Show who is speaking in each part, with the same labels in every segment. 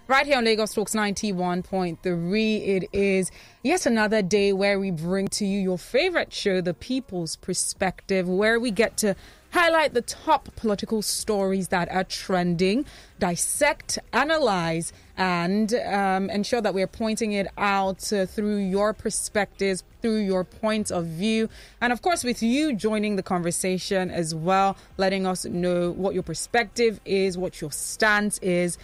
Speaker 1: Right here on Lagos Talks 91.3, it is yet another day where we bring to you your favorite show, The People's Perspective, where we get to highlight the top political stories that are trending, dissect, analyze, and ensure that we're pointing it out through your perspectives, through your point of view. And of course, with you joining the conversation as well, letting us know what your perspective is, what your stance is.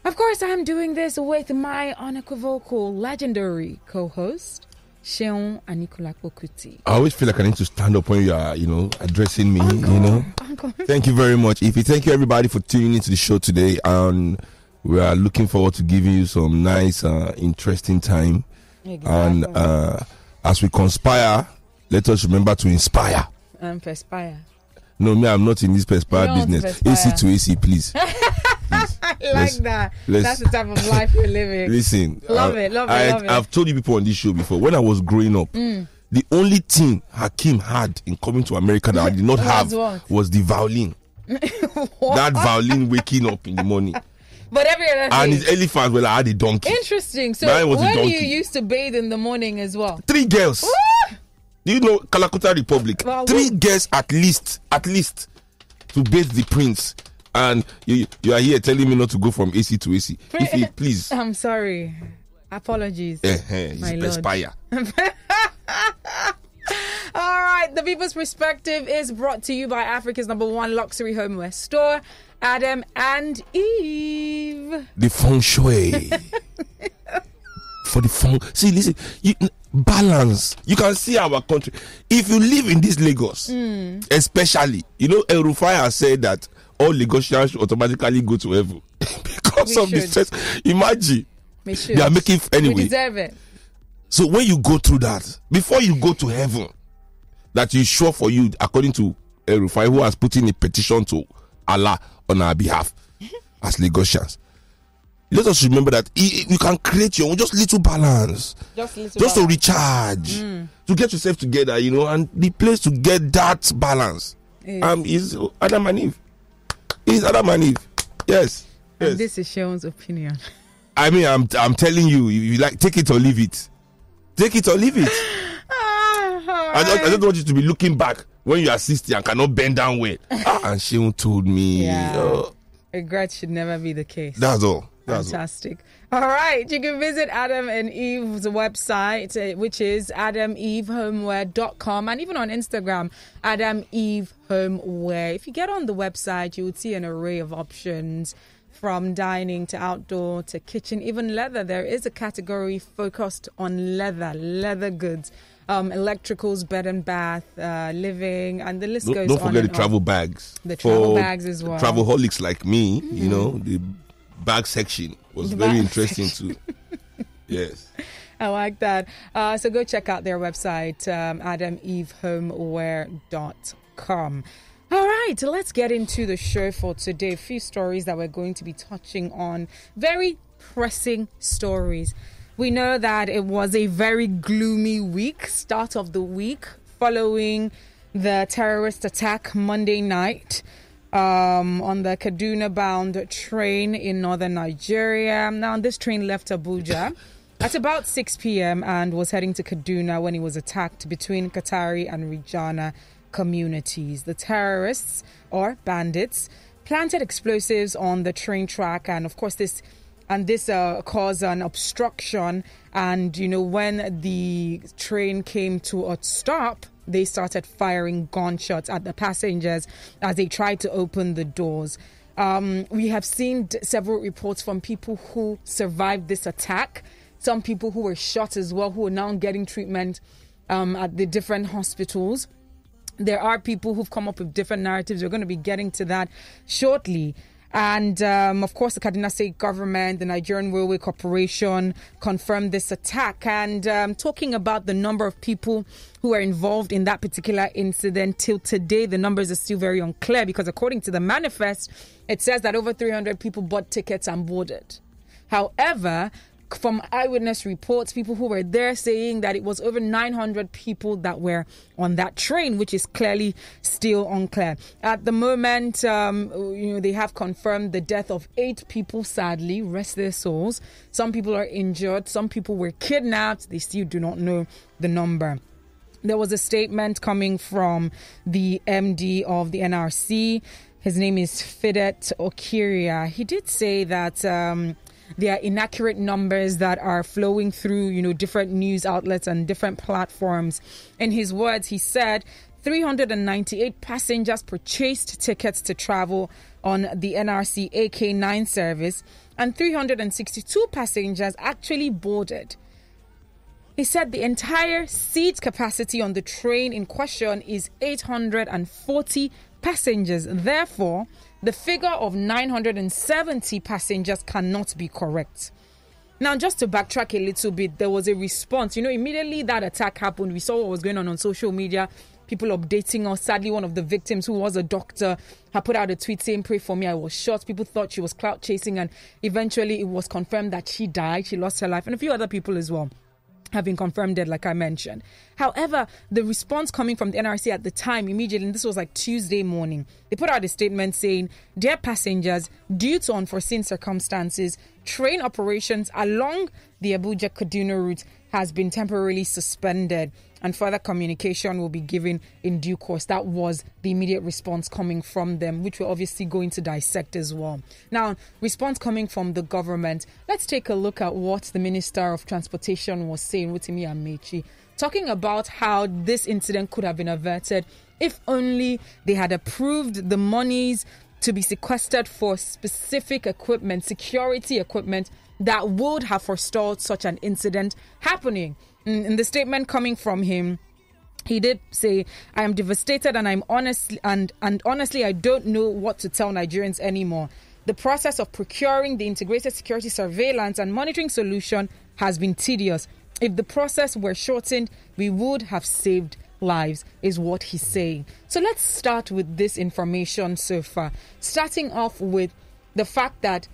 Speaker 1: Of course, I'm doing this with my unequivocal, legendary co-host, Seun and Kuti.
Speaker 2: I always feel like I need to stand up when you are, addressing me,
Speaker 1: Uncle.
Speaker 2: Thank you very much, Ify. Thank you, everybody, for tuning into the show today. And we are looking forward to giving you some nice, interesting time.
Speaker 1: Exactly.
Speaker 2: And as we conspire, let us remember to inspire.
Speaker 1: And perspire.
Speaker 2: No, me, I'm not in this perspire business. AC to AC, please.
Speaker 1: I like that. That's the type of life you're living.
Speaker 2: Listen,
Speaker 1: love it.
Speaker 2: I've told you people on this show before, when I was growing up, the only thing Hakeem had in coming to America that I did not have was the violin. That violin waking up in the morning.
Speaker 1: But every other thing.
Speaker 2: And his elephants, well, I had a donkey.
Speaker 1: Interesting. So when you used to bathe in the morning as well?
Speaker 2: 3 girls.
Speaker 1: What?
Speaker 2: Do you know Kalakuta Republic?
Speaker 1: Well,
Speaker 2: 3 girls at least to bathe the prince. And you are here telling me not to go from AC to AC. Ify, please.
Speaker 1: I'm sorry. Apologies.
Speaker 2: My perspire.
Speaker 1: All right. The People's Perspective is brought to you by Africa's #1 luxury homeware store, Adam and Eve.
Speaker 2: The feng shui. For the feng. See, listen. Balance. You can see our country. If you live in this Lagos, especially, El Rufai has said that all Lagosians should automatically go to heaven because of the stress. Imagine. They are making anyway.
Speaker 1: We deserve it.
Speaker 2: So when you go through that, before you go to heaven, that is sure for you, according to El Rufai, who has put in a petition to Allah on our behalf as Lagosians. Let us remember that you can create your own just little balance, just to recharge, to get yourself together, and the place to get that balance is Adam and Eve. It is Adam and Eve. Yes.
Speaker 1: And this is Seun's opinion.
Speaker 2: I mean, I'm telling you, you like take it or leave it. Take it or leave it. I don't want you to be looking back when you are 60 and cannot bend down well. And Seun told me.
Speaker 1: Regret should never be the case.
Speaker 2: That's all.
Speaker 1: Fantastic. All right. You can visit Adam and Eve's website, which is adamevehomeware.com, and even on Instagram, Adam Eve Homeware. If you get on the website, you would see an array of options from dining to outdoor to kitchen, even leather. There is a category focused on leather goods, electricals, bed and bath, living, and the list goes on.
Speaker 2: Don't forget the travel bags.
Speaker 1: The travel bags as well.
Speaker 2: Travelholics like me, the bag section was very interesting too. Yes.
Speaker 1: I like that. So go check out their website, adamevehomeware.com. All right, let's get into the show for today. A few stories that we're going to be touching on. Very pressing stories. We know that it was a very gloomy week, start of the week, following the terrorist attack Monday night on the Kaduna-bound train in northern Nigeria. Now, this train left Abuja at about 6 p.m. and was heading to Kaduna when it was attacked between Qatari and Rijana communities. The terrorists, or bandits, planted explosives on the train track, and of course this caused an obstruction. And when the train came to a stop, they started firing gunshots at the passengers as they tried to open the doors. We have seen several reports from people who survived this attack. Some people who were shot as well, who are now getting treatment at the different hospitals. There are people who've come up with different narratives. We're going to be getting to that shortly. And, of course, the Kaduna State government, the Nigerian Railway Corporation confirmed this attack. And talking about the number of people who are involved in that particular incident, till today, the numbers are still very unclear because according to the manifest, it says that over 300 people bought tickets and boarded. However, from eyewitness reports, people who were there saying that it was over 900 people that were on that train, which is clearly still unclear. At the moment, they have confirmed the death of 8 people, sadly, rest their souls. Some people are injured. Some people were kidnapped. They still do not know the number. There was a statement coming from the MD of the NRC. His name is Fidet Okiria. He did say that there are inaccurate numbers that are flowing through, different news outlets and different platforms. In his words, he said 398 passengers purchased tickets to travel on the NRC AK9 service and 362 passengers actually boarded. He said the entire seat capacity on the train in question is 840 passengers. Therefore, the figure of 970 passengers cannot be correct. Now, just to backtrack a little bit, there was a response. Immediately that attack happened, we saw what was going on social media. People updating us. Sadly, one of the victims, who was a doctor, had put out a tweet saying, "Pray for me, I was shot." People thought she was clout chasing, and eventually it was confirmed that she died. She lost her life, and a few other people as well have been confirmed dead, like I mentioned. However, the response coming from the NRC at the time, immediately, and this was like Tuesday morning, they put out a statement saying, "Dear passengers, due to unforeseen circumstances, train operations along the Abuja-Kaduna route has been temporarily suspended, and further communication will be given in due course." That was the immediate response coming from them, which we're obviously going to dissect as well. Now, response coming from the government. Let's take a look at what the Minister of Transportation was saying, Rotimi Amechi, talking about how this incident could have been averted if only they had approved the monies to be sequestered for specific equipment, security equipment, that would have forestalled such an incident happening. In the statement coming from him, he did say, "I am devastated and honestly I don't know what to tell Nigerians anymore. The process of procuring the integrated security surveillance and monitoring solution has been tedious. If the process were shortened, we would have saved lives," is what he's saying. So let's start with this information so far. Starting off with the fact that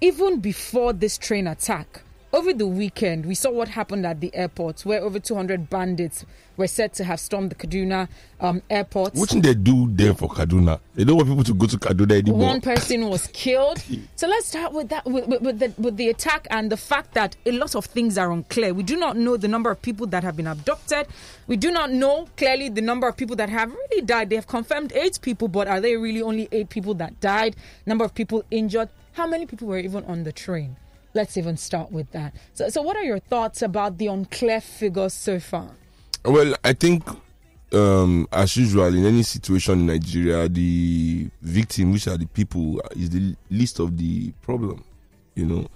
Speaker 1: even before this train attack, over the weekend, we saw what happened at the airport, where over 200 bandits were said to have stormed the Kaduna airport.
Speaker 2: What did they do there for Kaduna? They don't want people to go to Kaduna anymore.
Speaker 1: One person was killed. So let's start with that, with the attack and the fact that a lot of things are unclear. We do not know the number of people that have been abducted. We do not know clearly the number of people that have really died. They have confirmed 8 people, but are they really only 8 people that died? Number of people injured. How many people were even on the train? Let's even start with that. So what are your thoughts about the unclear figures so far?
Speaker 2: Well, I think, as usual, in any situation in Nigeria, the victim, which are the people, is the least of the problem. The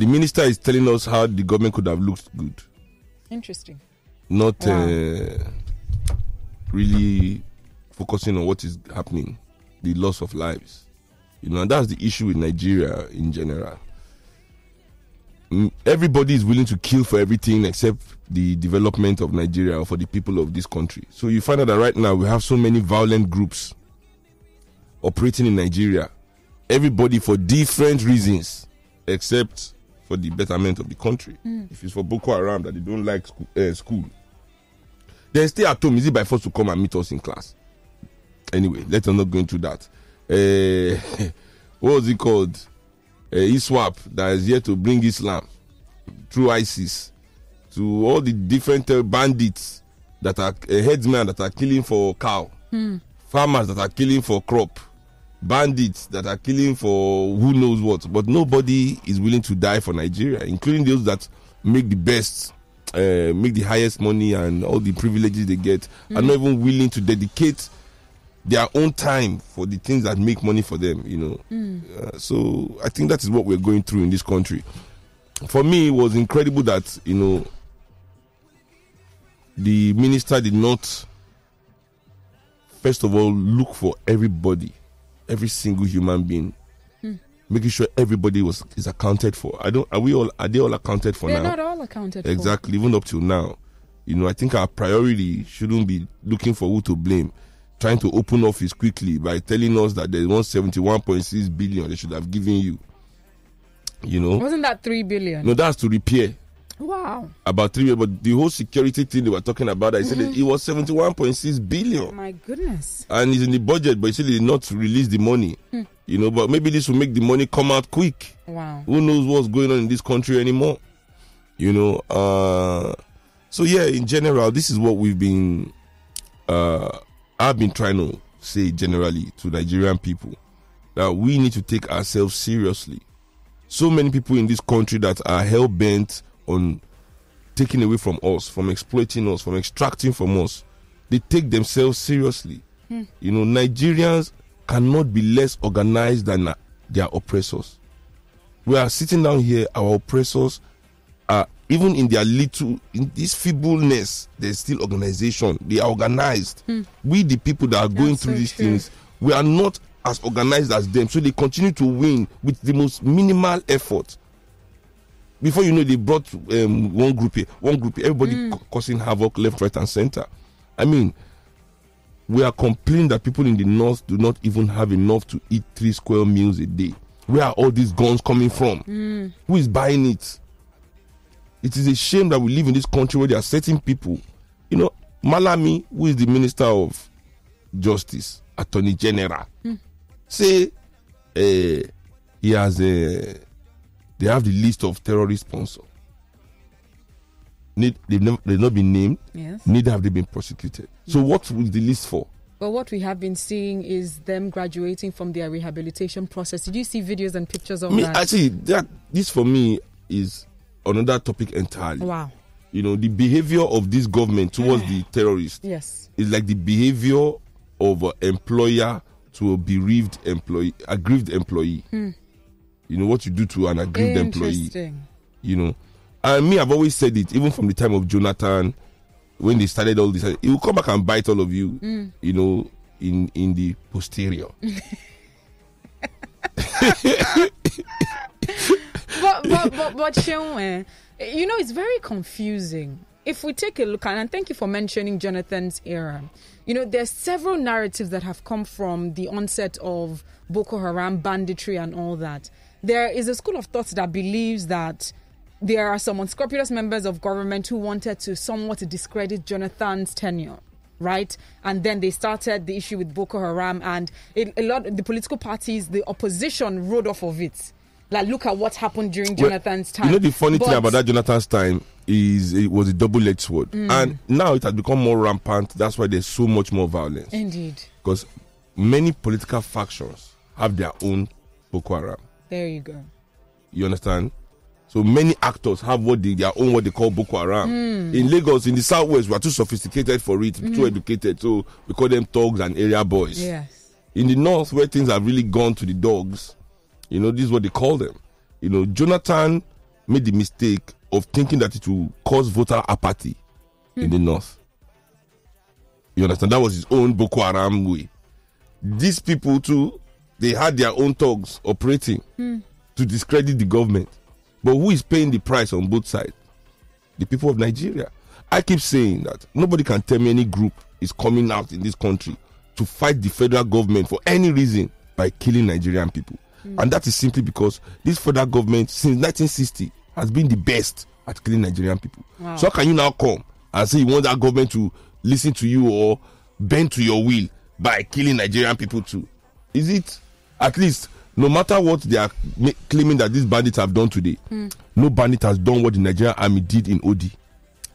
Speaker 2: minister is telling us how the government could have looked good.
Speaker 1: Interesting.
Speaker 2: Not really focusing on what is happening, the loss of lives. And that's the issue with Nigeria in general. Everybody is willing to kill for everything except the development of Nigeria or for the people of this country. So you find out that right now we have so many violent groups operating in Nigeria. Everybody for different reasons except for the betterment of the country. If it's for Boko Haram that they don't like school, then stay at home. Is it by force to come and meet us in class? Anyway, let's not go into that. What was it called? ISWAP, that is here to bring Islam through ISIS, to all the different bandits that are headsmen that are killing for cow, farmers that are killing for crop, bandits that are killing for who knows what. But nobody is willing to die for Nigeria, including those that make the best, make the highest money and all the privileges they get, are not even willing to dedicate their own time for the things that make money for them, so I think that is what we're going through in this country. For me, it was incredible that, the minister did not, first of all, look for everybody, every single human being, making sure everybody is accounted for. Are they all accounted for now?
Speaker 1: They're not all accounted for.
Speaker 2: Exactly, even up till now. I think our priority shouldn't be looking for who to blame, trying to open office quickly by telling us that there's 171.6 billion they should have given you.
Speaker 1: Wasn't that 3 billion?
Speaker 2: No, that's to repair.
Speaker 1: Wow.
Speaker 2: About 3 billion, but the whole security thing they were talking about, I said it was 71.6 billion.
Speaker 1: My goodness.
Speaker 2: And it's in the budget, but he said they did not release the money. But maybe this will make the money come out quick.
Speaker 1: Wow.
Speaker 2: Who knows what's going on in this country anymore? So yeah, in general, this is what we've been I've been trying to say generally to Nigerian people, that we need to take ourselves seriously. So many people in this country that are hell-bent on taking away from us, from exploiting us, from extracting from us, they take themselves seriously. Nigerians cannot be less organized than their oppressors. We are sitting down here, our oppressors are, even in their little, in this feebleness, there's still organization. They are organized. We, the people that are going through these things, we are not as organized as them. So they continue to win with the most minimal effort. Before you know, they brought one group here, everybody causing havoc left, right, and center. I mean, we are complaining that people in the north do not even have enough to eat 3 square meals a day. Where are all these guns coming from? Who is buying it? It is a shame that we live in this country where there are certain people. Malami, who is the Minister of Justice, Attorney General, say he has they have the list of terrorist sponsors. They've not been named.
Speaker 1: Yes.
Speaker 2: Neither have they been prosecuted. So what was the list for?
Speaker 1: Well, what we have been seeing is them graduating from their rehabilitation process. Did you see videos and pictures of that?
Speaker 2: Actually, this for me is another topic entirely.
Speaker 1: Wow.
Speaker 2: The behavior of this government towards the terrorists is like the behavior of an employer to a bereaved employee, aggrieved employee. What you do to an aggrieved employee. And me, I've always said it, even from the time of Jonathan, when they started all this, it will come back and bite all of you, in the posterior.
Speaker 1: But Seun, it's very confusing. If we take a look, and thank you for mentioning Jonathan's era, there's several narratives that have come from the onset of Boko Haram banditry and all that. There is a school of thought that believes that there are some unscrupulous members of government who wanted to somewhat discredit Jonathan's tenure, right? And then they started the issue with Boko Haram, and a lot of the political parties, the opposition rode off of it. Like, look at what happened during Jonathan's time.
Speaker 2: The funny thing about that Jonathan's time is it was a double-edged sword. And now it has become more rampant. That's why there's so much more violence.
Speaker 1: Indeed.
Speaker 2: Because many political factions have their own Boko Haram.
Speaker 1: There you go.
Speaker 2: You understand? So many actors have what they call Boko Haram. In Lagos, in the southwest, we are too sophisticated for it, too educated. So we call them thugs and area boys.
Speaker 1: Yes.
Speaker 2: In the north, where things have really gone to the dogs, this is what they call them. Jonathan made the mistake of thinking that it will cause voter apathy in the north. You understand? That was his own Boko Haram way. These people too, they had their own thugs operating to discredit the government. But who is paying the price on both sides? The people of Nigeria. I keep saying that nobody can tell me any group is coming out in this country to fight the federal government for any reason by killing Nigerian people. And that is simply because this federal government since 1960 has been the best at killing Nigerian people. Wow. So how can you now come and say you want that government to listen to you or bend to your will by killing Nigerian people too? Is it at least, no matter what they are claiming that these bandits have done today, no bandit has done what the Nigerian army did in Odi.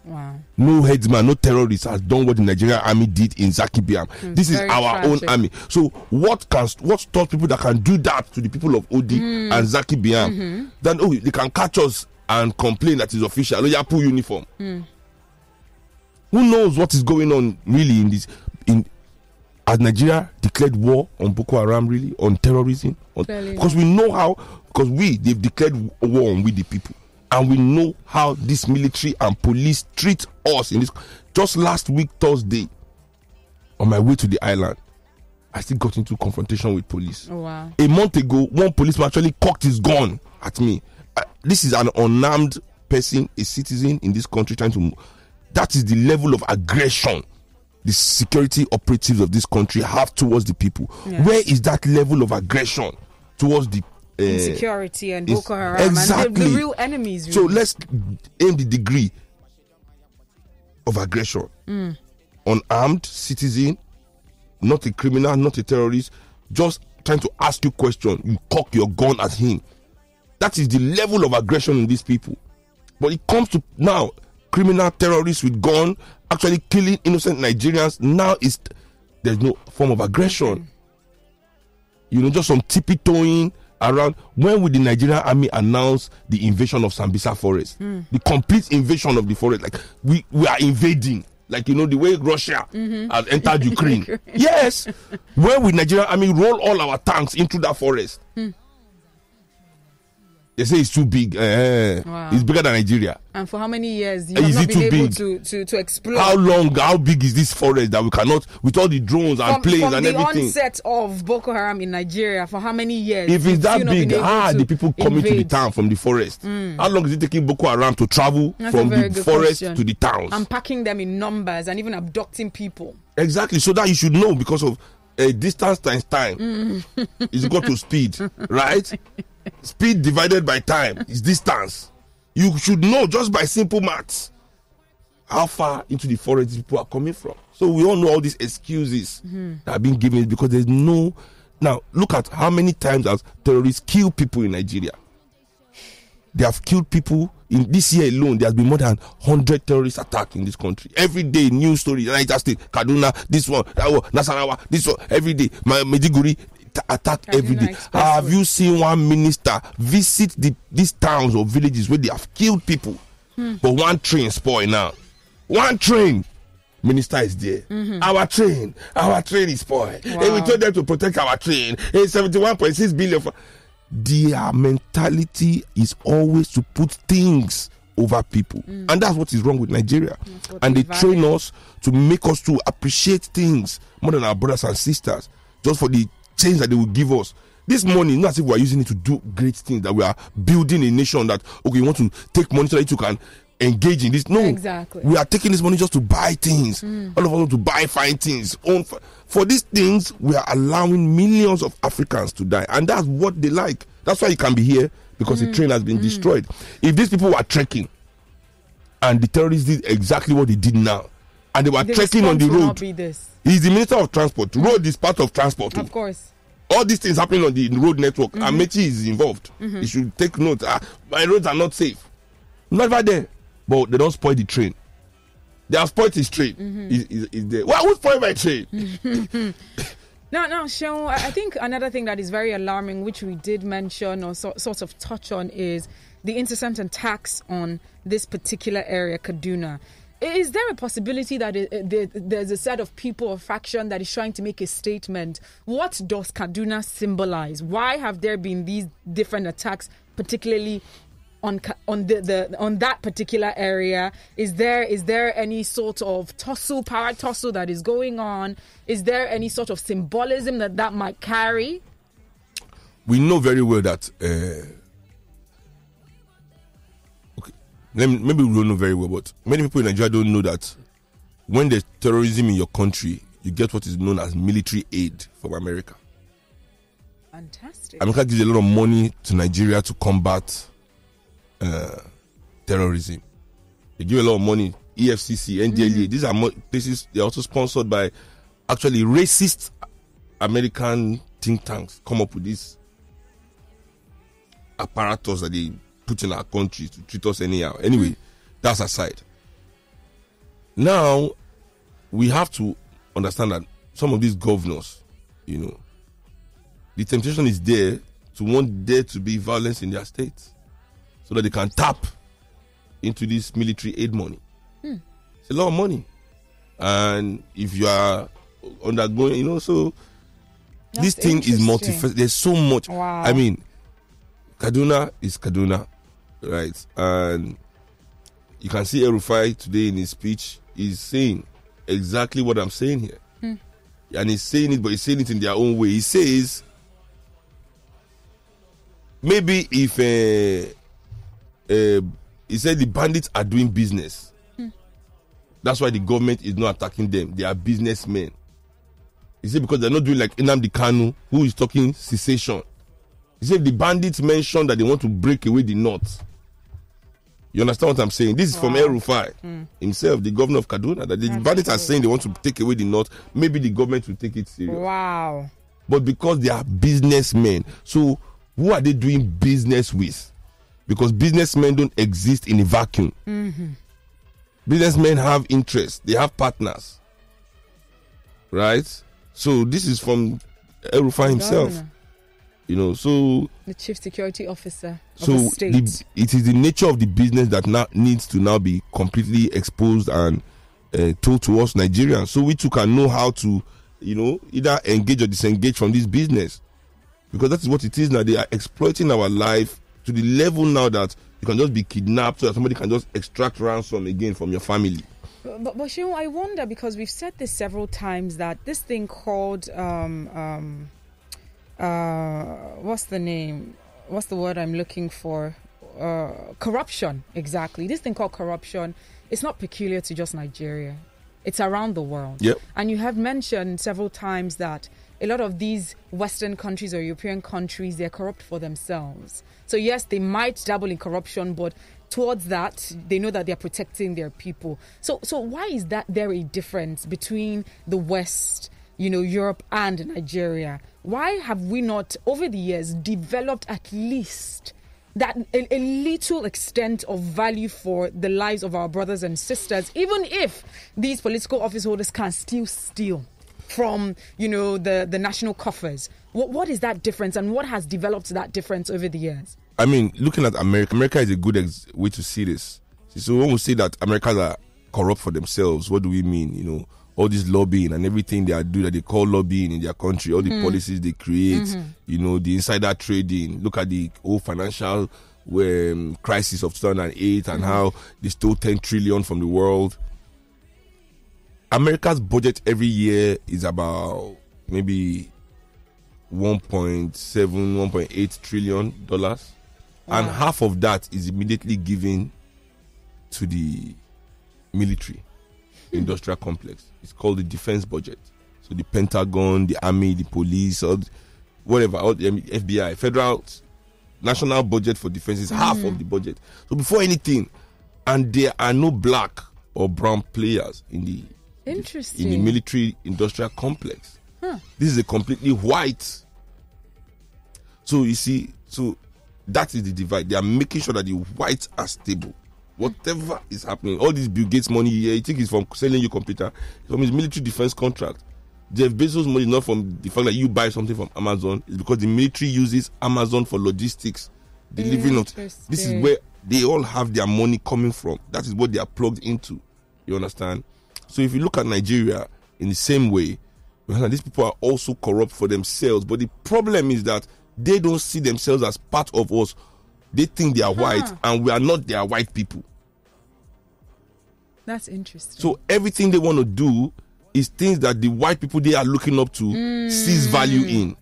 Speaker 1: Wow.
Speaker 2: No headsman, no terrorist has done what the Nigerian army did in Zaki-Biam. This is our own army. So what stops people that can do that to the people of Odi and Zaki-Biam? Then they can catch us and complain that it's official. Yapu uniform. Who knows what is going on really in this? Has Nigeria declared war on Boko Haram, really, on terrorism? Because we know how. Because they've declared war on we the people. And we know how this military and police treat us in this. Just last week, Thursday, on my way to the island, I still got into confrontation with police.
Speaker 1: Oh, wow.
Speaker 2: A month ago, one policeman actually cocked his gun at me. This is an unarmed person, a citizen in this country trying to. That is the level of aggression the security operatives of this country have towards the people. Yes. Where is that level of aggression towards the
Speaker 1: insecurity and Boko Haram and the real enemies. Really.
Speaker 2: So let's aim the degree of aggression. Unarmed citizen, not a criminal, not a terrorist, just trying to ask you question, you cock your gun at him. That is the level of aggression in these people. But it comes to now, criminal terrorists with gun actually killing innocent Nigerians. Now there's no form of aggression. Just some tippy-toeing around. When will the Nigerian army announce the invasion of Sambisa forest? The complete invasion of the forest. Like we are invading. Like, the way Russia has entered Ukraine. Yes. When will Nigerian army roll all our tanks into that forest? They say it's too big. Wow. It's bigger than Nigeria.
Speaker 1: And for how many years? You have not been able to explore.
Speaker 2: How big is this forest that we cannot, with all the drones and planes and everything?
Speaker 1: From the onset of Boko Haram in Nigeria, for how many years?
Speaker 2: If it's that big, the people coming to the town from the forest? How long is it taking Boko Haram to travel from the forest to the towns?
Speaker 1: And packing them in numbers and even abducting people.
Speaker 2: Exactly. So that you should know, because of distance times time is equal to speed, right? Speed divided by time is distance. You should know just by simple maths how far into the forest these people are coming from. So we all know all these excuses that are being given because there's no. Now look at how many times has terrorists killed people in Nigeria. They have killed people in this year alone. There has been more than 100 terrorist attacks in this country. Every day, news stories. Niger State, Kaduna, this one, that one, Nasarawa, this one. Every day, Maiduguri attack every day. Have you seen one minister visit these towns or villages where they have killed people? But one train spoil now. One train. Minister is there. Our train is spoiled. Wow. And we told them to protect our train. 71.6 billion. Their mentality is always to put things over people. And that's what is wrong with Nigeria. And they train us to make us to appreciate things more than our brothers and sisters, just for the change that they will give us. This money, not as if we are using it to do great things, that we are building a nation that, okay, you want to take money so that you can engage in this. No,
Speaker 1: exactly.
Speaker 2: We are taking this money just to buy things. All of us want to buy fine things. For these things, we are allowing millions of Africans to die. And that's what they like. That's why you can be here, because the train has been destroyed. If these people were trekking and the terrorists did exactly what they did now, and they were trekking on the road, he's the Minister of Transport. Road is part of transport.
Speaker 1: Of course.
Speaker 2: All these things happening on the road network. Amechi is involved. He should take note. My roads are not safe. Never there. But they don't spoil the train. They have spoiled his train. Is there. Well, who spoiled my train?
Speaker 1: Now, Seun, I think another thing that is very alarming, which we did mention or sort of touch on, is the incessant attacks on this particular area, Kaduna. Is there a possibility that there's a set of people or faction that is trying to make a statement? What does Kaduna symbolize? Why have there been these different attacks, particularly on that particular area? Is there any sort of power tussle that is going on? Is there any sort of symbolism that might carry?
Speaker 2: We know very well that maybe we don't know very well, but many people in Nigeria don't know that when there's terrorism in your country, you get what is known as military aid from America.
Speaker 1: Fantastic.
Speaker 2: America gives a lot of money to Nigeria to combat terrorism. They give a lot of money. EFCC, NDLEA. These are places. They're also sponsored by actually racist American think tanks. Come up with this apparatus that they put in our country to treat us anyhow. Anyway, that's aside. Now we have to understand that some of these governors, the temptation is there to want there to be violence in their states, so that they can tap into this military aid money. It's a lot of money. And if you are undergoing, so this thing is multifaceted. There's so much.
Speaker 1: Wow.
Speaker 2: I mean, Kaduna is Kaduna, right? And you can see Ify today in his speech is saying exactly what I'm saying here. And he's saying it, but he's saying it in their own way. He says, maybe if he said the bandits are doing business. That's why the government is not attacking them. They are businessmen. He said because they're not doing like Nnamdi Kanu, who is talking cessation. He said the bandits mentioned that they want to break away the north. You understand what I'm saying? This is from El-Rufai himself, the governor of Kaduna, that the bandits are saying they want to take away the north. Maybe the government will take it serious.
Speaker 1: Wow.
Speaker 2: But because they are businessmen, so who are they doing business with? Because businessmen don't exist in a vacuum. Businessmen have interests. They have partners. Right? So this is from El-Rufai himself.
Speaker 1: Governor.
Speaker 2: You know, so
Speaker 1: The chief security officer of
Speaker 2: so
Speaker 1: the state.
Speaker 2: it is the nature of the business that now needs to now be completely exposed and told to us Nigerians, so we too can know how to, you know, either engage or disengage from this business, because that is what it is now. They are exploiting our life to the level now that you can just be kidnapped so that somebody can just extract ransom again from your family.
Speaker 1: But Seun, I wonder, because we've said this several times, that this thing called what's the name? What's the word I'm looking for? Corruption, exactly. This thing called corruption, it's not peculiar to just Nigeria. It's around the world.
Speaker 2: Yep.
Speaker 1: And you have mentioned several times that a lot of these Western countries or European countries, they're corrupt for themselves. So yes, they might dabble in corruption, but towards that, they know that they're protecting their people. So why is that there a difference between the West, you know, Europe and Nigeria? Why have we not, over the years, developed at least that a little extent of value for the lives of our brothers and sisters, even if these political office holders can still steal from, you know, the national coffers? What is that difference, and what has developed that difference over the years?
Speaker 2: I mean, looking at America is a good way to see this. So when we say that Americans are corrupt for themselves, what do we mean? You know, all this lobbying and everything they are doing that they call lobbying in their country, all the policies they create, you know, the insider trading. Look at the whole financial crisis of 2008 and how they stole 10 trillion from the world. America's budget every year is about maybe 1.8 trillion dollars. Wow. And half of that is immediately given to the military industrial complex. It's called the defense budget. So the Pentagon, the army, the police, or whatever, all the FBI, federal national budget for defense is half of the budget. So before anything, and there are no black or brown players in the military industrial complex. This is a completely white. So you see, so that is the divide. They are making sure that the whites are stable. Whatever is happening, all this Bill Gates money here, you think it's from selling you computer, it's from his military defense contract. Jeff Bezos' money is not from the fact that you buy something from Amazon, it's because the military uses Amazon for logistics, delivering of. This is where they all have their money coming from. That is what they are plugged into. You understand? So if you look at Nigeria in the same way, these people are also corrupt for themselves. But the problem is that they don't see themselves as part of us. They think they are white, and we are not their white people.
Speaker 1: That's interesting.
Speaker 2: So everything they want to do is things that the white people they are looking up to sees value in.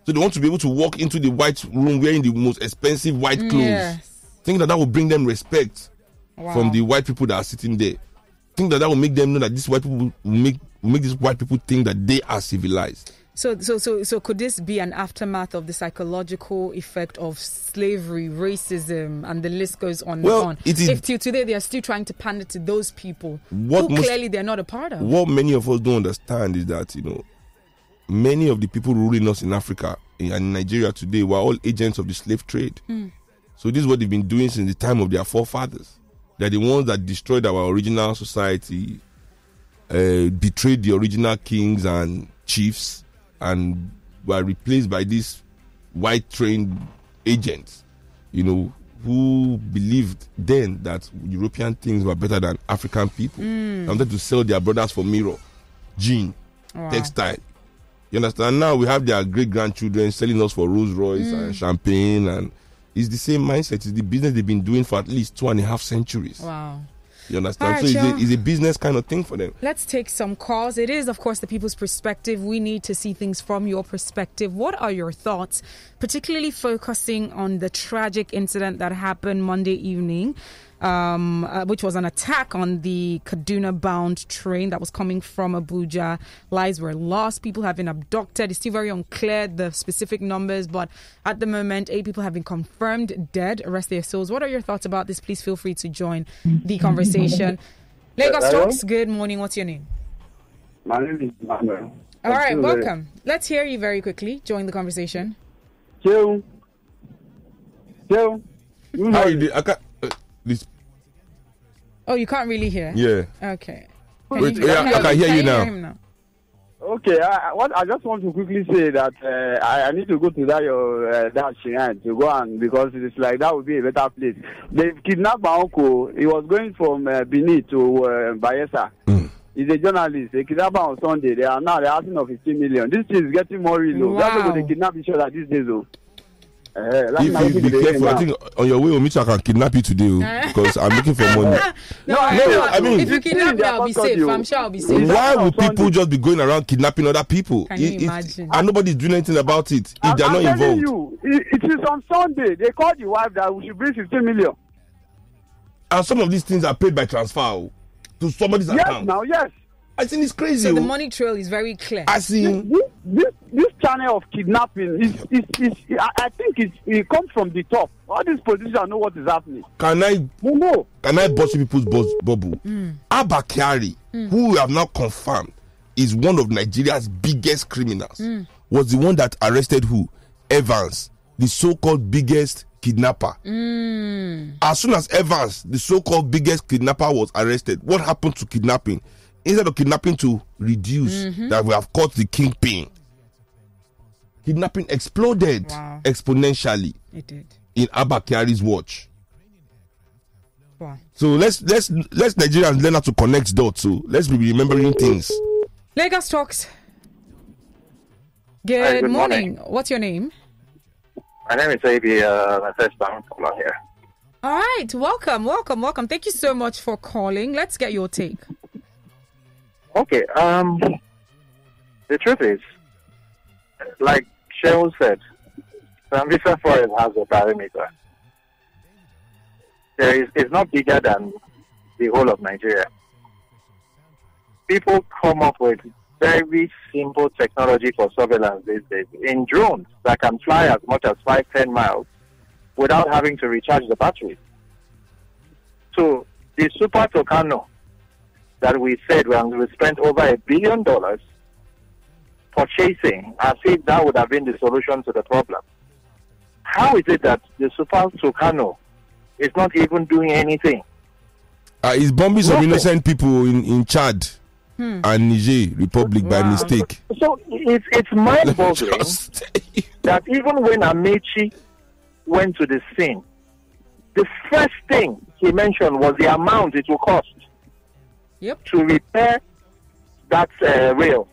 Speaker 2: So they want to be able to walk into the white room wearing the most expensive white clothes. Yes. Think that will bring them respect from the white people that are sitting there. Think that will make them know that these white people will make these white people think that they are civilized.
Speaker 1: So could this be an aftermath of the psychological effect of slavery, racism, and the list goes on and on? If till today they are still trying to pander to those people who clearly they're not a part of. What many of us don't understand is that, you know, many of the people ruling us in Africa and in Nigeria today were all agents of the slave trade. So this is what they've been doing since the time of their forefathers. They're the ones that destroyed our original society, betrayed the original kings and chiefs, and were replaced by these white trained agents, you know, who believed then that European things were better than African people. They wanted to sell their brothers for mirror, jean, textile. You understand? Now we have their great-grandchildren selling us for Rolls Royce and champagne, and it's the same mindset. It's the business they've been doing for at least 2.5 centuries. Wow. You understand? Right, so it's a business kind of thing for them. Let's take some calls. It is, of course, the people's perspective. We need to see things from your perspective. What are your thoughts, particularly focusing on the tragic incident that happened Monday evening which was an attack on the Kaduna-bound train that was coming from Abuja. Lives were lost. People have been abducted. It's still very unclear the specific numbers, but at the moment, 8 people have been confirmed dead. Rest their souls. What are your thoughts about this? Please feel free to join the conversation. Lagos Talks, good morning. What's your name?
Speaker 3: My name is Manuel.
Speaker 1: All right, welcome. Let's hear you very quickly. Join the conversation.
Speaker 3: Joe.
Speaker 2: How you do? I can't. This.
Speaker 1: Oh, you can't really hear?
Speaker 2: Yeah.
Speaker 1: Okay.
Speaker 2: Wait, I can hear you now.
Speaker 3: Okay, I just want to quickly say that I need to go to that shrine to go and because it's like that would be a better place. They kidnapped my uncle. He was going from Benin to Bayelsa. He's a journalist. They kidnapped him on Sunday. They're asking of 15 million. This is getting more real.
Speaker 1: Wow.
Speaker 3: That's why they kidnap each other these days.
Speaker 2: If you be careful, I think on your way, I can kidnap you today because I'm looking for money.
Speaker 1: I mean, if you kidnap me, I'll be safe. I'm sure I'll be safe.
Speaker 2: Why would people just be going around kidnapping other people?
Speaker 1: Can you imagine?
Speaker 2: And nobody's doing anything about it if they're not involved.
Speaker 3: You, it is on Sunday. They called the wife that we should bring 15 million.
Speaker 2: And some of these things are paid by transfer to somebody's account.
Speaker 3: Yes.
Speaker 2: I think it's crazy.
Speaker 1: So the money trail is very clear.
Speaker 2: I see.
Speaker 3: This channel of kidnapping I think it comes from the top. All these politicians know what is happening.
Speaker 2: Can I bust people's bubble? Abba, who we have now confirmed is one of Nigeria's biggest criminals, was the one that arrested who? Evans, the so-called biggest kidnapper. As soon as Evans, the so-called biggest kidnapper, was arrested, what happened to kidnapping? Instead of kidnapping to reduce, that we have caught the kingpin, kidnapping exploded exponentially.
Speaker 1: It did.
Speaker 2: In Abba Kyari's watch.
Speaker 1: Wow.
Speaker 2: So let's Nigerians learn how to connect dots. So let's be remembering things.
Speaker 1: Lagos Talks. Good morning. What's your name?
Speaker 4: My name is Ify. My first time caller here.
Speaker 1: All right. Welcome. Thank you so much for calling. Let's get your take.
Speaker 4: Okay. The truth is, like Seun said, Sambisa Forest has a perimeter. It's not bigger than the whole of Nigeria. People come up with very simple technology for surveillance these days. In drones that can fly as much as 5-10 miles without having to recharge the battery. So the Super Tucano that we said when we spent over $1 billion purchasing, as if that would have been the solution to the problem. How is it that the Super Tucano is not even doing anything?
Speaker 2: It's bombing some innocent people in Chad and Niger Republic by mistake.
Speaker 4: So it's mind-boggling that even when Amechi went to the scene, the first thing he mentioned was the amount it will cost to repair that rail.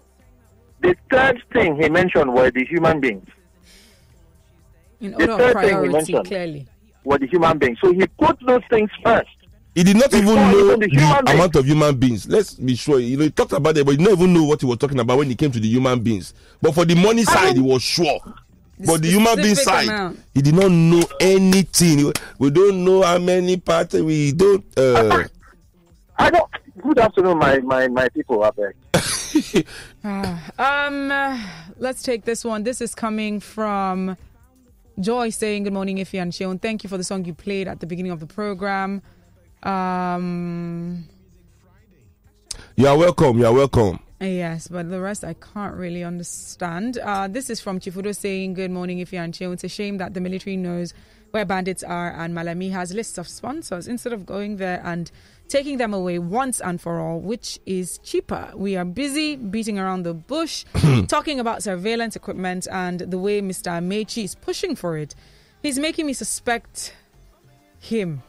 Speaker 4: The third thing he mentioned were the human beings.
Speaker 1: In order of priority, clearly.
Speaker 4: Were the human beings. So he put those things first.
Speaker 2: He did not even know the amount of human beings. Let's be sure. He talked about it, but he did not even know what he was talking about when he came to the human beings. But for the money side, he was sure. But the human being side, he did not know anything. We don't know how many parts. We don't.
Speaker 4: I don't. Good afternoon, my people out there.
Speaker 1: Let's take this one. This is coming from Joy saying, "Good morning, Ify and Seun. Thank you for the song you played at the beginning of the program."
Speaker 2: You are welcome.
Speaker 1: Yes, but the rest I can't really understand. This is from Chifudo saying, "Good morning, Ify and Seun. It's a shame that the military knows where bandits are and Malami has lists of sponsors instead of going there and taking them away once and for all, which is cheaper. We are busy beating around the bush, talking about surveillance equipment and the way Mr. Amechi is pushing for it. He's making me suspect him."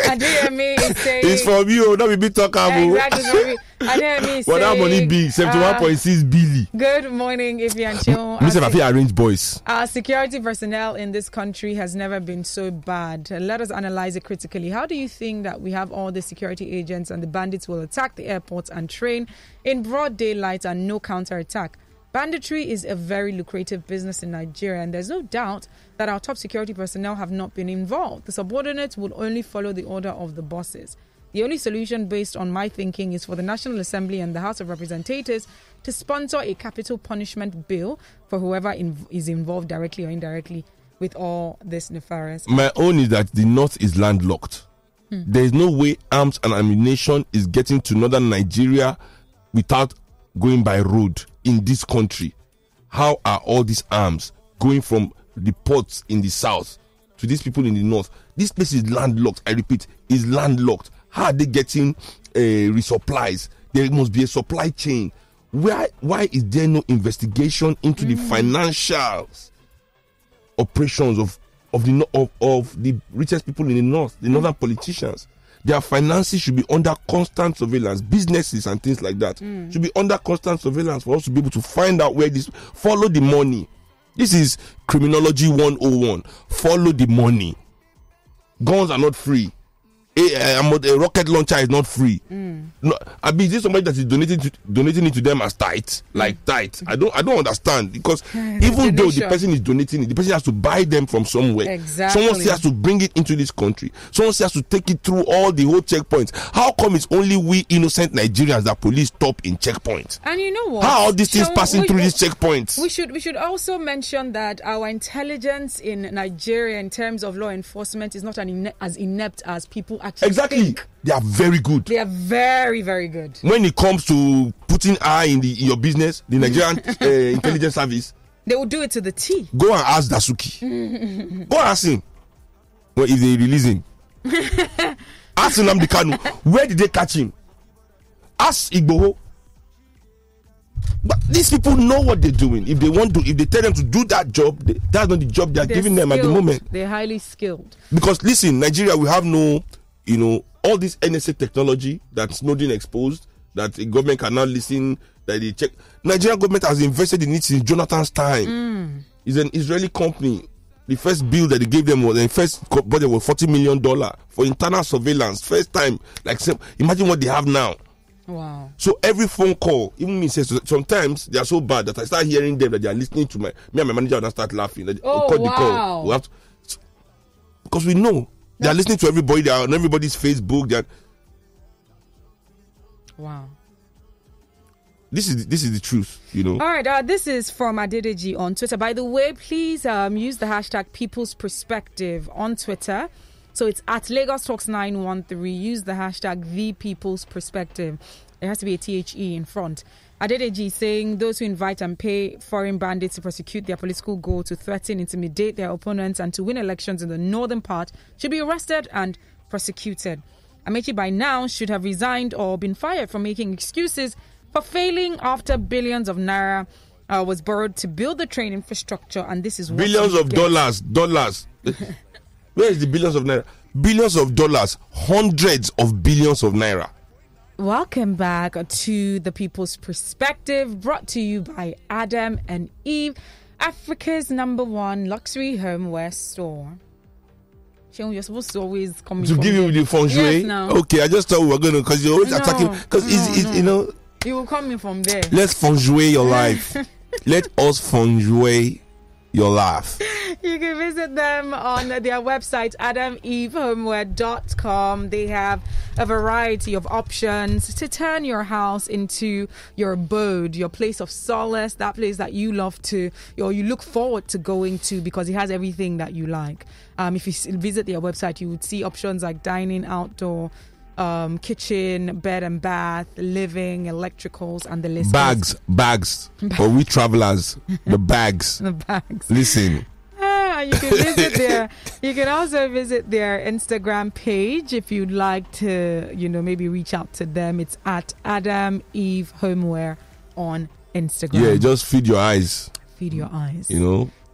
Speaker 1: Adeyemi is saying,
Speaker 2: it's from you, not be talking about.
Speaker 1: Exactly, from me. Adeyemi is
Speaker 2: saying, that money big, 71.6 billion.
Speaker 1: Good morning, Ify and Seun.
Speaker 2: Mr. Rafi arrange boys.
Speaker 1: Our security personnel in this country has never been so bad. Let us analyze it critically. How do you think that we have all the security agents and the bandits will attack the airports and train in broad daylight and no counterattack? Banditry is a very lucrative business in Nigeria, and there's no doubt that our top security personnel have not been involved. The subordinates will only follow the order of the bosses. The only solution, based on my thinking, is for the National Assembly and the House of Representatives to sponsor a capital punishment bill for whoever is involved directly or indirectly with all this nefarious.
Speaker 2: My own is that the North is landlocked. There is no way arms and ammunition is getting to northern Nigeria without going by road in this country. How are all these arms going from the ports in the south to these people in the north? This place is landlocked. I repeat, is landlocked. How are they getting resupplies? There must be a supply chain. Why is there no investigation into the financial operations of the richest people in the north, the northern politicians? Their finances should be under constant surveillance. Businesses and things like that should be under constant surveillance for us to be able to find out where this, follow the money. This is criminology 101. Follow the money. Guns are not free. A rocket launcher is not free. No, is this somebody that is donating it to them as tithe? Like tithe? I don't understand, because even though the person is donating it, the person has to buy them from somewhere.
Speaker 1: Exactly.
Speaker 2: Someone still has to bring it into this country. Someone still has to take it through all the whole checkpoints. How come it's only we innocent Nigerians that police stop in checkpoints?
Speaker 1: And you know what?
Speaker 2: How are these things passing through these checkpoints?
Speaker 1: We should also mention that our intelligence in Nigeria in terms of law enforcement is not as inept as people actually think.
Speaker 2: They are very good.
Speaker 1: They are very, very good.
Speaker 2: When it comes to putting eye in your business, the Nigerian intelligence service,
Speaker 1: they will do it to the T.
Speaker 2: Go and ask Dasuki. Go and ask him. Well, if they release him, ask Nnamdi Kanu. Where did they catch him? Ask Igwe. But these people know what they're doing. If they tell them to do that job, that's not the job they're giving them at the moment.
Speaker 1: They're highly skilled.
Speaker 2: Because listen, Nigeria, we have no, all this NSA technology that Snowden exposed, that the government can now listen, that they check. Nigerian government has invested in it since Jonathan's time. It's an Israeli company. The first bill that they gave them was, the first budget was $40 million for internal surveillance. First time. Imagine what they have now.
Speaker 1: Wow.
Speaker 2: So every phone call, even me says, sometimes they are so bad that I start hearing them, that they are listening to me and my manager, and I start laughing. The call. We have to, because we know they are listening to everybody. They are on everybody's Facebook.
Speaker 1: Wow.
Speaker 2: This is the truth, All
Speaker 1: right, this is from Adedeji on Twitter. By the way, please use the hashtag People's Perspective on Twitter. So it's at Lagos Talks 913. Use the hashtag The People's Perspective. There has to be a THE in front. Adedeji saying those who invite and pay foreign bandits to prosecute their political goal, to threaten, intimidate their opponents, and to win elections in the northern part should be arrested and prosecuted. Amechi by now should have resigned or been fired for making excuses for failing after billions of naira was borrowed to build the train infrastructure, and this is what
Speaker 2: billions of dollars. Where is the billions of naira? Billions of dollars, hundreds of billions of naira.
Speaker 1: Welcome back to The People's Perspective, brought to you by Adam and Eve, Africa's #1 luxury homeware store. Seun, you're supposed to always come
Speaker 2: to give you the feng shui.
Speaker 1: Yes, no.
Speaker 2: Okay, I just thought we were going to, because you're always attacking. Because it's
Speaker 1: you will come in from there.
Speaker 2: Let's feng shui your life. Let us feng shui your life.
Speaker 1: You can visit them on their website, adamevehomeware.com. They have a variety of options to turn your house into your abode, your place of solace, that place that you love to, or you look forward to going to, because it has everything that you like. If you visit their website, you would see options like dining, outdoor, kitchen, bed and bath, living, electricals, and the list.
Speaker 2: Bags for we travelers. The bags. Listen.
Speaker 1: You can visit their. You can also visit their Instagram page if you'd like to, maybe reach out to them. It's at Adam Eve Homeware on Instagram.
Speaker 2: Yeah, just feed your eyes.
Speaker 1: Feed your eyes.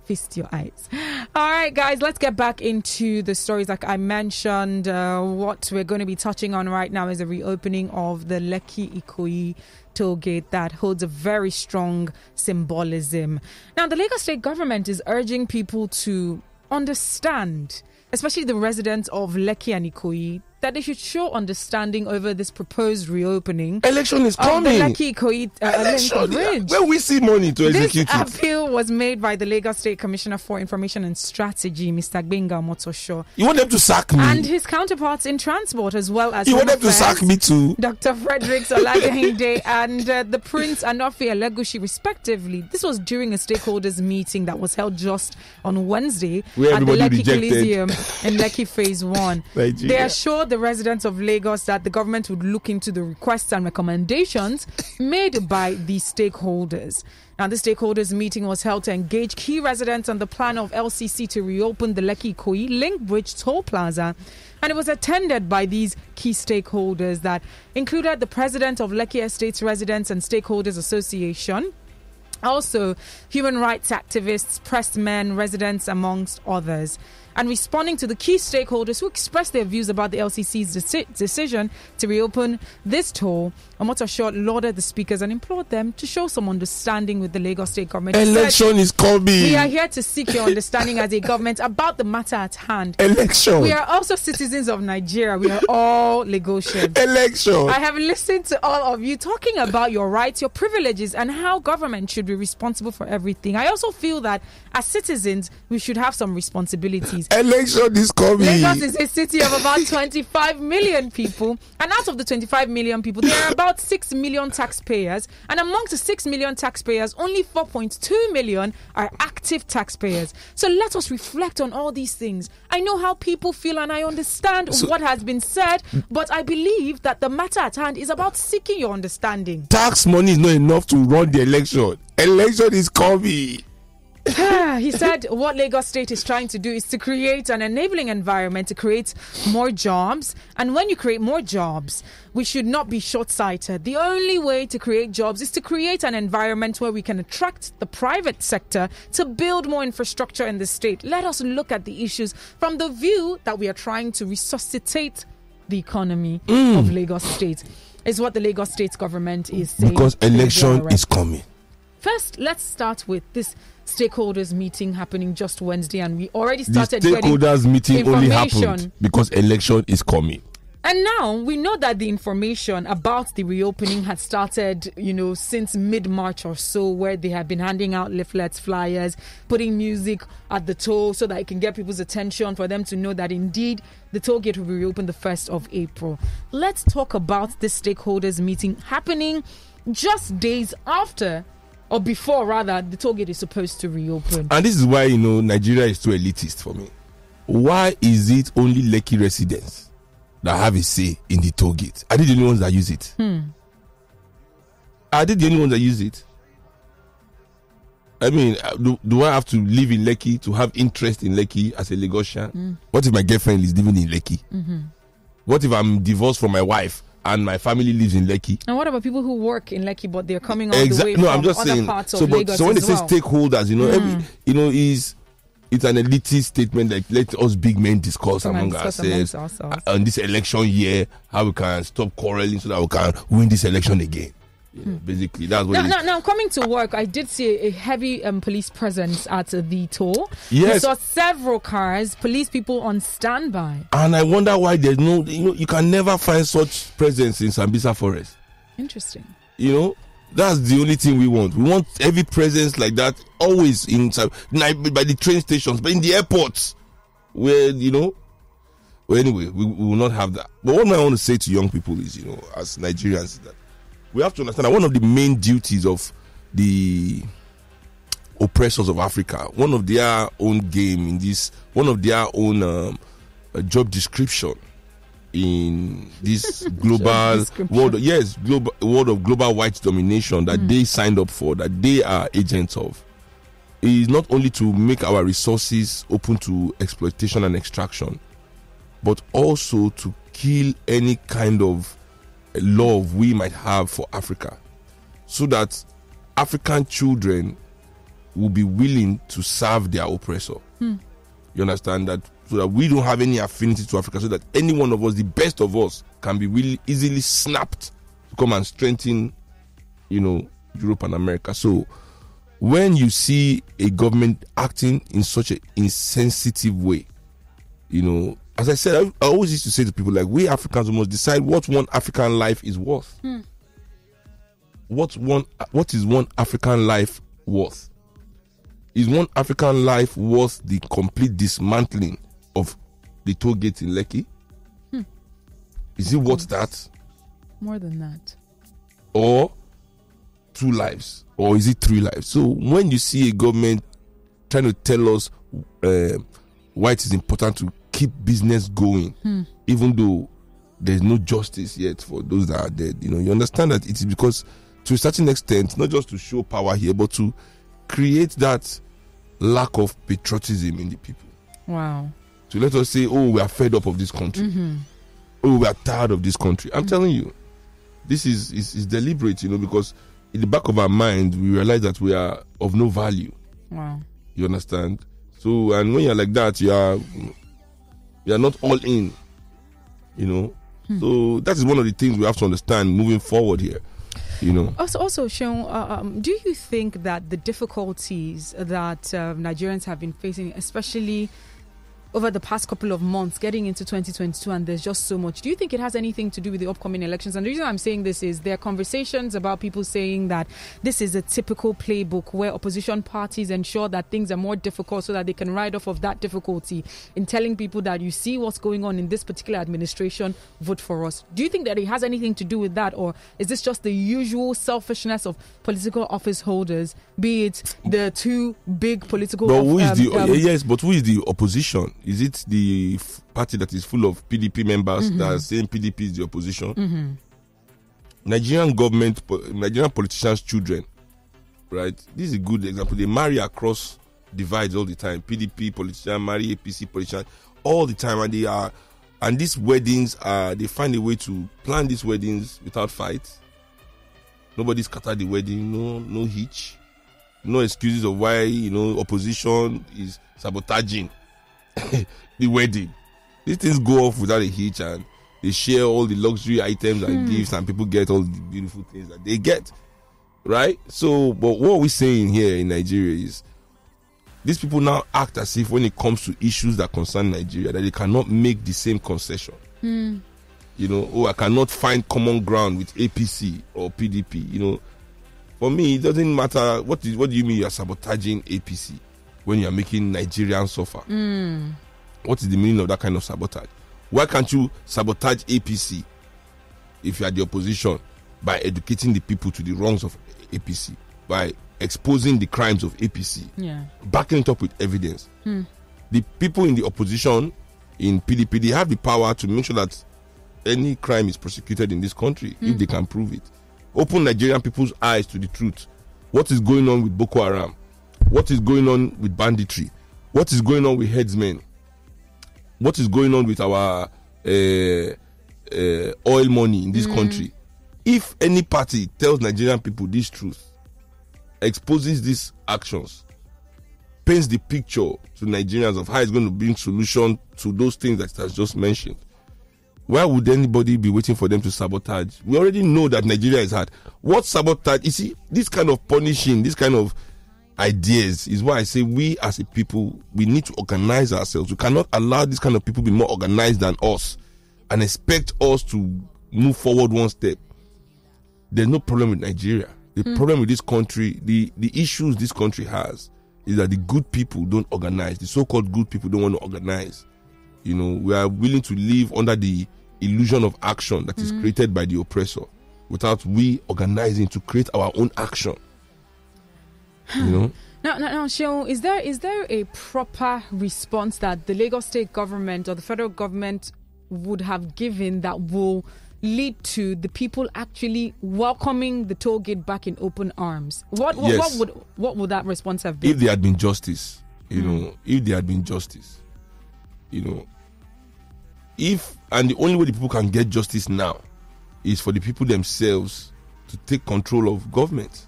Speaker 1: Feast your eyes. All right, guys, let's get back into the stories. Like I mentioned, what we're going to be touching on right now is the reopening of the Lekki-Ikoyi toll gate that holds a very strong symbolism. Now, the Lagos state government is urging people to understand, especially the residents of Lekki and Ikoyi, that they should show understanding over this proposed reopening.
Speaker 2: Election is
Speaker 1: of
Speaker 2: coming.
Speaker 1: The Lekki-Ikoyi Link Bridge.
Speaker 2: Where we see money to execute
Speaker 1: This
Speaker 2: it.
Speaker 1: appeal was made by the Lagos State Commissioner for Information and Strategy, Mr. Gbenga Omotosho,
Speaker 2: You want them to sack me?
Speaker 1: and his counterparts in transport, as well as
Speaker 2: You want them
Speaker 1: Home
Speaker 2: to sack
Speaker 1: Affairs,
Speaker 2: me too?
Speaker 1: Dr. Frederick Olagahinde and the Prince Anofi Elegushi, respectively. This was during a stakeholders meeting that was held just on Wednesday
Speaker 2: Where
Speaker 1: at the
Speaker 2: everybody
Speaker 1: Lekki
Speaker 2: rejected.
Speaker 1: Coliseum in Lekki Phase 1.
Speaker 2: Nigeria.
Speaker 1: They assured the residents of Lagos that the government would look into the requests and recommendations made by the stakeholders. Now, the stakeholders meeting was held to engage key residents on the plan of LCC to reopen the Lekki-Ikoyi Link Bridge toll plaza. And it was attended by these key stakeholders that included the president of Lekki Estates Residents and Stakeholders Association, also human rights activists, pressmen, residents, amongst others. And responding to the key stakeholders who expressed their views about the LCC's decision to reopen this toll, Omotosho lauded the speakers and implored them to show some understanding with the Lagos State government. He
Speaker 2: Election
Speaker 1: said,
Speaker 2: is coming.
Speaker 1: "We are here to seek your understanding as a government about the matter at hand.
Speaker 2: Election.
Speaker 1: We are also citizens of Nigeria. We are all Lagosians.
Speaker 2: Election.
Speaker 1: I have listened to all of you talking about your rights, your privileges, and how government should be responsible for everything. I also feel that as citizens, we should have some responsibilities.
Speaker 2: Election is coming.
Speaker 1: Lagos is a city of about 25 million people, and out of the 25 million people, there are about 6 million taxpayers, and amongst the 6 million taxpayers, only 4.2 million are active taxpayers. So let us reflect on all these things. I know how people feel and I understand what has been said, but I believe that the matter at hand is about seeking your understanding."
Speaker 2: Tax money is not enough to run the election. Election is coming.
Speaker 1: He said what Lagos State is trying to do is to create an enabling environment to create more jobs. And when you create more jobs, we should not be short-sighted. The only way to create jobs is to create an environment where we can attract the private sector to build more infrastructure in the state. Let us look at the issues from the view that we are trying to resuscitate the economy of Lagos State, is what the Lagos State government is saying.
Speaker 2: Because election is coming.
Speaker 1: First, let's start with this stakeholders meeting happening just Wednesday, and we already
Speaker 2: The
Speaker 1: started getting
Speaker 2: stakeholders meeting only
Speaker 1: information.
Speaker 2: happened because election is coming.
Speaker 1: And now we know that the information about the reopening had started, since mid-March or so, where they have been handing out leaflets, flyers, putting music at the toll so that it can get people's attention for them to know that indeed the toll gate will be reopened the 1st of April. Let's talk about this stakeholders meeting happening just days after, or before rather, the toll gate is supposed to reopen.
Speaker 2: And this is why, Nigeria is too elitist for me. Why is it only Lekki residents that have a say in the toll gate? Are they the only ones that use it? Are they the only ones that use it? I mean, do I have to live in Lekki to have interest in Lekki as a Lagosian? What if my girlfriend is living in Lekki? What if I'm divorced from my wife and my family lives in Lekki?
Speaker 1: And what about people who work in Lekki but they're coming all the way from
Speaker 2: I'm just
Speaker 1: other
Speaker 2: saying.
Speaker 1: parts of Lagos
Speaker 2: So when they
Speaker 1: as
Speaker 2: say
Speaker 1: well?
Speaker 2: stakeholders, it's an elitist statement like let us big men discuss among ourselves on this election year how we can stop quarreling so that we can win this election again. Basically, that's what it is.
Speaker 1: Now, coming to work, I did see a heavy police presence at the toll.
Speaker 2: Yes.
Speaker 1: We saw several cars, police people on standby.
Speaker 2: And I wonder why there's no, you can never find such presence in Sambisa Forest.
Speaker 1: Interesting.
Speaker 2: That's the only thing we want. We want heavy presence like that always by the train stations, but in the airports where, well, anyway, we will not have that. But what I want to say to young people is, as Nigerians, is that we have to understand that one of the main duties of the oppressors of Africa, one of their own game in this, one of their own job description in this global world of global white domination that they signed up for, that they are agents of, is not only to make our resources open to exploitation and extraction, but also to kill any kind of love we might have for Africa, so that African children will be willing to serve their oppressor. You understand that? So that we don't have any affinity to Africa, so that any one of us, the best of us, can be really easily snapped to come and strengthen, Europe and America. So when you see a government acting in such an insensitive way, as I said, I always used to say to people, like, we Africans must decide what one African life is worth. What is one African life worth? Is one African life worth the complete dismantling of the toll gate in Lekki? Is it worth that?
Speaker 1: More than that.
Speaker 2: Or 2 lives? Or is it 3 lives? So when you see a government trying to tell us why it is important to keep business going, even though there's no justice yet for those that are dead, you understand that it is because, to a certain extent, not just to show power here, but to create that lack of patriotism in the people.
Speaker 1: Wow.
Speaker 2: To let us say, oh, we are fed up of this country. Oh, we are tired of this country. I'm telling you, this is deliberate, because in the back of our mind, we realize that we are of no value.
Speaker 1: Wow.
Speaker 2: You understand? So, and when you're like that, you are not all in, So that is one of the things we have to understand moving forward here.
Speaker 1: Also, Seun, do you think that the difficulties that Nigerians have been facing, especially over the past couple of months, getting into 2022, and there's just so much, do you think it has anything to do with the upcoming elections? And the reason I'm saying this is there are conversations about people saying that this is a typical playbook where opposition parties ensure that things are more difficult so that they can ride off of that difficulty in telling people that you see what's going on in this particular administration, vote for us. Do you think that it has anything to do with that, or is this just the usual selfishness of political office holders, be it the 2 big political...
Speaker 2: But who is who is the opposition? Is it the party that is full of PDP members that are saying PDP is the opposition? Nigerian government, Nigerian politicians' children, right? This is a good example. They marry across divides all the time. PDP politician marry APC politician all the time, and these weddings they find a way to plan these weddings without fights. Nobody scattered the wedding, no hitch, no excuses of why opposition is sabotaging the wedding. These things go off without a hitch, and they share all the luxury items and gifts, and people get all the beautiful things that they get, right? So, but what we're saying here in Nigeria is these people now act as if when it comes to issues that concern Nigeria, that they cannot make the same concession. I cannot find common ground with APC or PDP. For me, it doesn't matter. What do you mean you're sabotaging APC when you're making Nigerians suffer? What is the meaning of that kind of sabotage? Why can't you sabotage APC if you are the opposition by educating the people to the wrongs of APC, by exposing the crimes of APC, backing it up with evidence? The people in the opposition in PDP, they have the power to make sure that any crime is prosecuted in this country if they can prove it. Open Nigerian people's eyes to the truth. What is going on with Boko Haram? What is going on with banditry? What is going on with headsmen? What is going on with our oil money in this country? If any party tells Nigerian people this truth, exposes these actions, paints the picture to Nigerians of how it's going to bring solution to those things that it has just mentioned, why would anybody be waiting for them to sabotage? We already know that Nigeria is hard. What sabotage? You see, this kind of punishing, this kind of ideas is why I say we as a people, we need to organize ourselves. We cannot allow this kind of people to be more organized than us and expect us to move forward one step. There's no problem with Nigeria. The problem with this country, the issues this country has, is that the good people don't organize. The so-called good people don't want to organize. We are willing to live under the illusion of action that is created by the oppressor without we organizing to create our own action. Now,
Speaker 1: Seun, is there a proper response that the Lagos state government or the federal government would have given that will lead to the people actually welcoming the toll gate back in open arms? What would that response have been?
Speaker 2: If there had been justice, if there had been justice, and the only way the people can get justice now is for the people themselves to take control of government.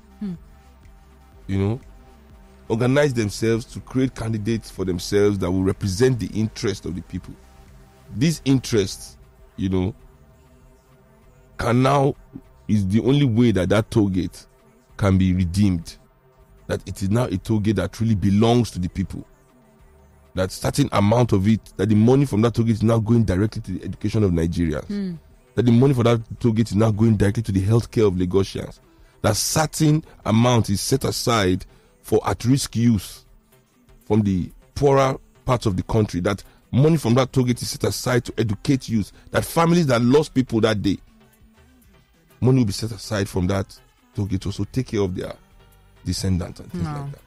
Speaker 2: Organize themselves to create candidates for themselves that will represent the interest of the people. These interests, can now is the only way that toll gate can be redeemed. That it is now a toll gate that truly belongs to the people. that certain amount of it, that the money from that toll gate is now going directly to the education of Nigerians. That the money for that toll gate is now going directly to the healthcare of Lagosians. That certain amount is set aside for at-risk youth from the poorer parts of the country. That money from that toll gate is set aside to educate youth. That families that lost people that day, money will be set aside from that toll gate to also take care of their descendants and things like that.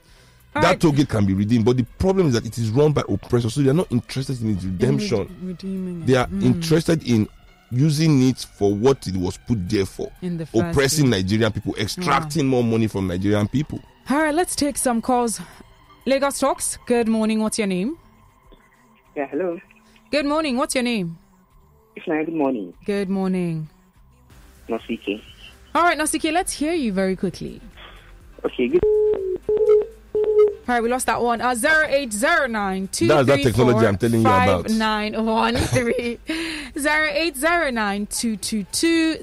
Speaker 2: That toll gate can be redeemed, but the problem is that it is run by oppressors, so they are not interested in its redemption.
Speaker 1: Redeeming it.
Speaker 2: They are interested in using it for what it was put there for.
Speaker 1: In the
Speaker 2: oppressing Nigerian people, extracting more money from Nigerian people.
Speaker 1: All right, let's take some calls. Lagos Talks, good morning. What's your name?
Speaker 5: Yeah, hello.
Speaker 1: Good morning. What's your name?
Speaker 5: Good morning.
Speaker 1: Good morning.
Speaker 5: Nosike.
Speaker 1: All right, Nosike, let's hear you very quickly.
Speaker 5: Okay, good.
Speaker 1: All right, we lost that one. 0809
Speaker 2: That's that technology I'm telling you about.
Speaker 1: 5913. 0809 222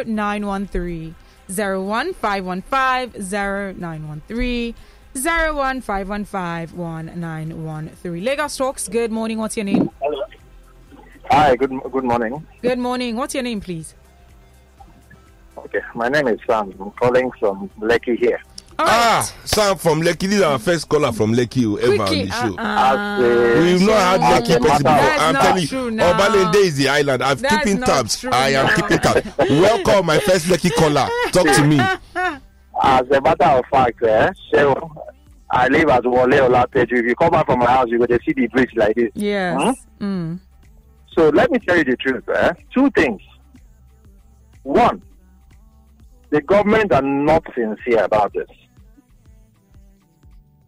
Speaker 1: 0913. 01515 0913. 01515 1913. Lagos Talks, good morning. What's your name?
Speaker 4: Hello. Hi, good morning.
Speaker 1: Good morning. What's your name, please?
Speaker 4: Okay, my name is Sam. I'm calling from Lekki here.
Speaker 1: Right.
Speaker 2: Sam from Lekki. This is our first caller from Lekki ever on the show. We've not had Lekki person before. I'm telling you, Obalende is the island. I'm keeping tabs. I am keeping tabs. Welcome, my first Lekki caller. Talk to me.
Speaker 4: As a matter of fact, I live at Wole Olapeju. If you come out from my house, you go to see the bridge like this.
Speaker 1: Yes.
Speaker 4: So let me tell you the truth. Two things. One, the government are not sincere about this.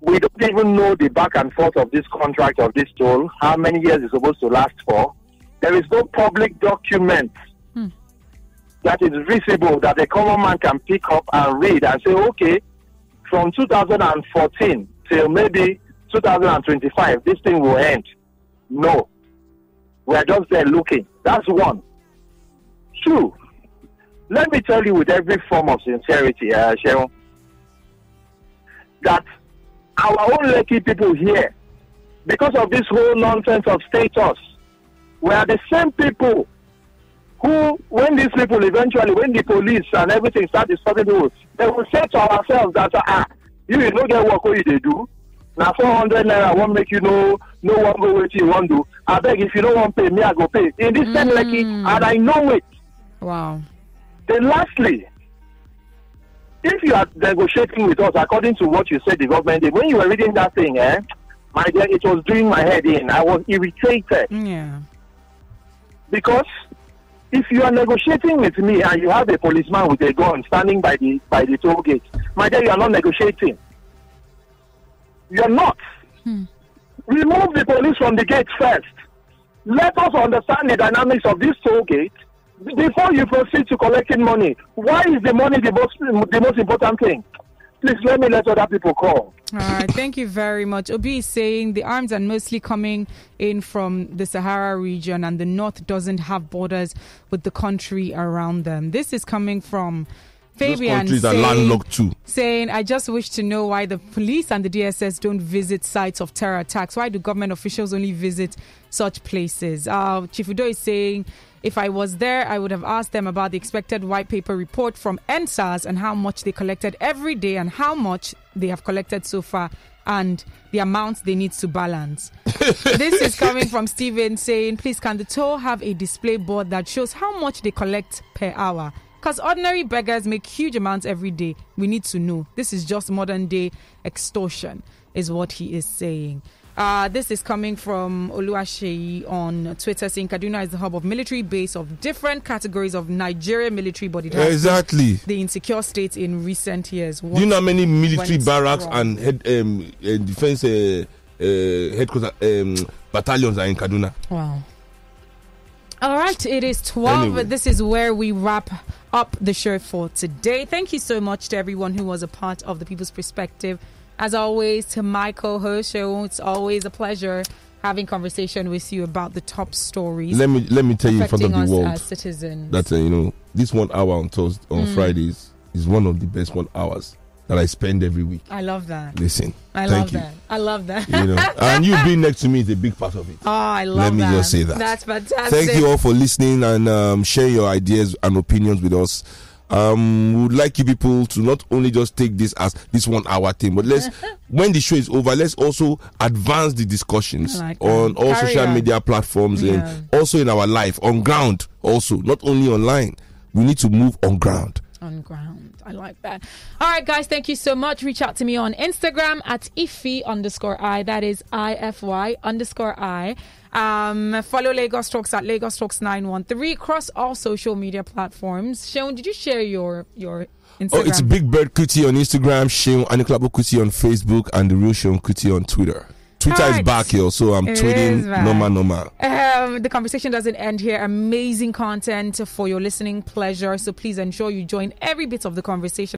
Speaker 4: We don't even know the back and forth of this contract, of this toll, how many years it's supposed to last for. There is no public document that is visible that a common man can pick up and read and say, okay, from 2014 till maybe 2025, this thing will end. No. We are just there looking. That's one. Two, let me tell you with every form of sincerity, Seun, that our own Lekki people here, because of this whole nonsense of status, we are the same people who, when these people eventually, when the police and everything start discussing rules, they will say to ourselves that, you will not get what they do. Now 400 naira won't make you no one go what you want to do. I beg, if you don't want to pay, me I go pay. In this same Lekki, and I know it.
Speaker 1: Wow.
Speaker 4: Then lastly, if you are negotiating with us according to what you said the government did, when you were reading that thing, my dear, it was doing my head in. I was irritated.
Speaker 1: Yeah.
Speaker 4: Because if you are negotiating with me and you have a policeman with a gun standing by the toll gate, my dear, you are not negotiating. You are not. Remove the police from the gate first. Let us understand the dynamics of this toll gate before you proceed to collecting money. Why is the money the most important thing? Please let other people call.
Speaker 1: All right, thank you very much. Obi is saying the arms are mostly coming in from the Sahara region and the north doesn't have borders with the country around them. This is coming from Fabian saying, I just wish to know why the police and the DSS don't visit sites of terror attacks. Why do government officials only visit such places? Chief Udo is saying, if I was there, I would have asked them about the expected white paper report from NSAS and how much they collected every day and how much they have collected so far and the amounts they need to balance. This is coming from Steven saying, please, can the toll have a display board that shows how much they collect per hour? Because ordinary beggars make huge amounts every day. We need to know. This is just modern day extortion, is what he is saying. This is coming from Oluwaseyi on Twitter saying Kaduna is the hub of military base of different categories of Nigerian military, but it has been the insecure state in recent years.
Speaker 2: Do you know how many military barracks and defense headquarters battalions are in Kaduna?
Speaker 1: Wow. All right, it is 12. Anyway. This is where we wrap up the show for today. Thank you so much to everyone who was a part of the People's Perspective. As always, to my co-host, it's always a pleasure having conversation with you about the top stories.
Speaker 2: Let me tell you in front of the world
Speaker 1: as citizens
Speaker 2: that this 1 hour on Fridays is one of the best 1 hours that I spend every week.
Speaker 1: I love that.
Speaker 2: Listen,
Speaker 1: I
Speaker 2: thank
Speaker 1: love
Speaker 2: you.
Speaker 1: that. I love that.
Speaker 2: You know, and you being next to me is a big part of it.
Speaker 1: Oh, I love
Speaker 2: Let me
Speaker 1: that.
Speaker 2: just say that.
Speaker 1: That's fantastic.
Speaker 2: Thank you all for listening and share your ideas and opinions with us. We would like you people to not only just take this as this 1 hour thing, but let's when the show is over, let's also advance the discussions on all social media platforms and also in our life on ground. Also, not only online, we need to move on ground.
Speaker 1: On ground. I like that. All right, guys, thank you so much. Reach out to me on Instagram at Ify_I. That is IFY_I. Follow Lagos Talks at Lagos Talks 913 across all social media platforms. Seun, did you share your Instagram?
Speaker 2: Oh, it's Big Bird Kuti on Instagram, Seun Aniklabo Kuti on Facebook, and the real Seun Kuti on Twitter. Twitter is back here, so I'm tweeting normal.
Speaker 1: The conversation doesn't end here. Amazing content for your listening pleasure. So please ensure you join every bit of the conversation.